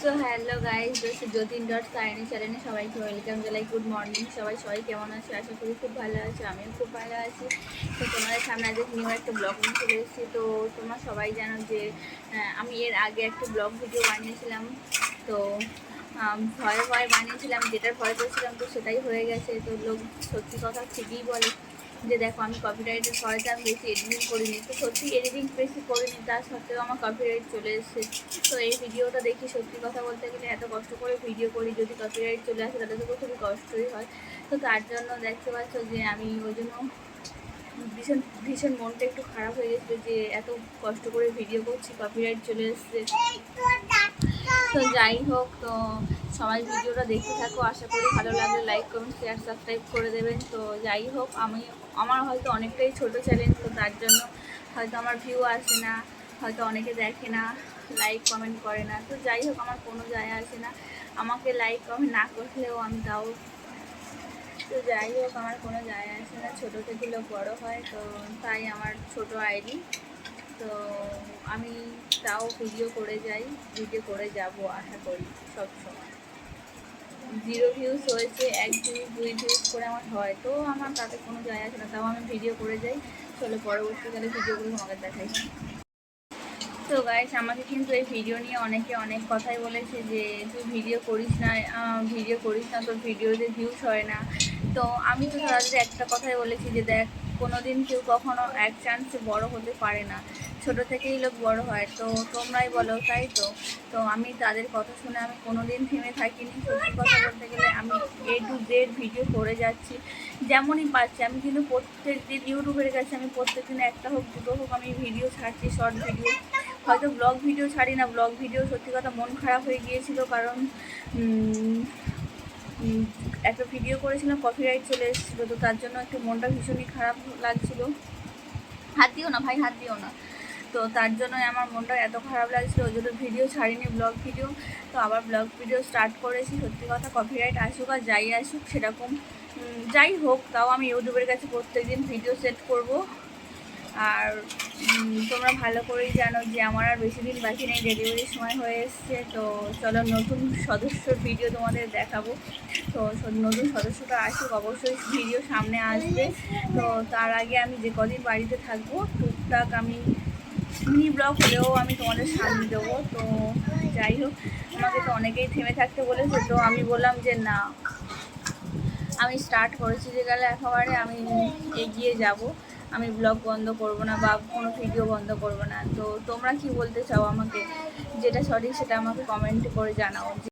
So hello guys, Jatin dot Saini চ্যানেলে সবাইকে welcome জানাই। গুড মর্নিং সবাই কেমন আছে? আশা করি খুব ভালো আছে, আমিও খুব ভালো আছি। তো তোমাদের সামনে আজ নিউ একটা ব্লগ নিয়ে চলে এসেছি। তো তোমরা সবাই জানো যে আমি এর আগে একটা ব্লগ ভিডিও বানিয়েছিলাম। তো ভয়ে বানিয়েছিলাম, যেটার ভয় করছিলাম তো সেটাই হয়ে গেছে। তো লোক সত্যি কথা ঠিকই বলে যে দেখো, আমি কপিরাইটের ভয়তে আমি বেশি এডিটিং করিনি। তো সত্যি এডিটিং বেশি করিনি, তা সত্ত্বেও আমার কপিরাইট চলে এসেছে। তো এই ভিডিওটা দেখি সত্যি কথা বলতে গেলে এত কষ্ট করে ভিডিও করি, যদি কপিরাইট চলে আসে তাহলে তো খুবই কষ্টই হয়। তো তার জন্য দেখতে পাচ্ছ যে আমি ওই জন্য ভীষণ মনটা একটু খারাপ হয়ে গেছিলো যে এত কষ্ট করে ভিডিও করছি, কপিরাইট চলে এসছে। তো যাই হোক, তো সবাই ভিডিওটা দেখতে থাকো, আশা করি ভালো লাগলে লাইক কমেন্ট শেয়ার সাবস্ক্রাইব করে দেবেন। তো যাই হোক, আমার হয়তো অনেকটাই ছোটো চ্যানেল, তো তার জন্য হয়তো আমার ভিউ আসে না, হয়তো অনেকে দেখে না, লাইক কমেন্ট করে না। তো যাই হোক, আমার কোনো যায় আসে না, আমাকে লাইক কমেন্ট না করলেও আমি তাও। তো যাই হোক, আমার কোনো যায় আসে না, ছোটো থেকে লোক বড়ো হয়, তো তাই আমার ছোট আইডি। তো আমি তাও ভিডিও করে যাব আশা করি সব সময়। 0 ভিউজ হয়েছে, 1 ভিউজ 2 ভিউজ করে আমার হয়, তো আমার তাতে কোনো যায় আসে না, তাও আমি ভিডিও করে যাই। চলো পরবর্তীকালে ভিডিওগুলো তোমাকে দেখাই। তো গাইস, আমাকে কিন্তু এই ভিডিও নিয়ে অনেকে অনেক কথাই বলেছে যে তুই ভিডিও করিস না, তোর ভিডিওতে ভিউজ হয় না। তো আমি তো তাদের একটা কথাই বলেছি যে দেখ, কোনো দিন কেউ কখনো এক চান্সে বড় হতে পারে না, ছোট থেকেই লোক বড় হয়। তো তোমরাই বলো, তাই তো? তো আমি তাদের কথা শুনে আমি কোনো দিন থেমে থাকিনি। সত্যি কথা বলতে গেলে আমি A to Z ভিডিও করে যাচ্ছি, যেমনই পাচ্ছি। আমি কিন্তু প্রত্যেক দিন ইউটিউবের কাছে আমি প্রত্যেক দিন একটা হোক দুটো হোক আমি ভিডিও ছাড়ছি, শর্ট ভিডিও। হয়তো ব্লগ ভিডিও ছাড়ি না, ব্লগ ভিডিও সত্যি কথা মন খারাপ হয়ে গিয়েছিল, কারণ একটা ভিডিও করেছিলাম, কপিরাইট চলে এসেছিলো, তো তার জন্য একটু মনটা ভীষণই খারাপ লাগছিল। হাত দিও না ভাই, হাত দিও না। তো তার জন্যই আমার মনটা এত খারাপ লাগছিলো, ওই জন্য ভিডিও ছাড়িনি, ব্লগ ভিডিও। তো আবার ব্লগ ভিডিও স্টার্ট করেছি। সত্যি কথা, কপিরাইট আসুক আর যাই আসুক সেরকম যাই হোক, তাও আমি ইউটিউবের কাছে প্রত্যেক দিন ভিডিও সেট করব। আর তোমরা ভালো করেই জানো যে আমার আর বেশি দিন বাকি নেই, ডেলিভারির সময় হয়ে এসছে। তো চলো নতুন সদস্যর ভিডিও তোমাদের দেখাবো। তো নতুন সদস্যটা আসুক, অবশ্যই ভিডিও সামনে আসবে। তো তার আগে আমি যে কদিন বাড়িতে থাকবো টুকটাক আমি মিনি ব্লগ হলেও আমি তোমাদের সামনে দেবো। তো যাই হোক, আমাকে তো অনেকেই থেমে থাকতে বলেছে, তো আমি বললাম যে না, আমি স্টার্ট করেছি যে গেলে একেবারে আমি এগিয়ে যাব, আমি ব্লগ বন্ধ করব না বা কোনো ভিডিও বন্ধ করব না। তো তোমরা কি বলতে চাও আমাকে, যেটা সঠিক সেটা আমাকে কমেন্ট করে জানাও।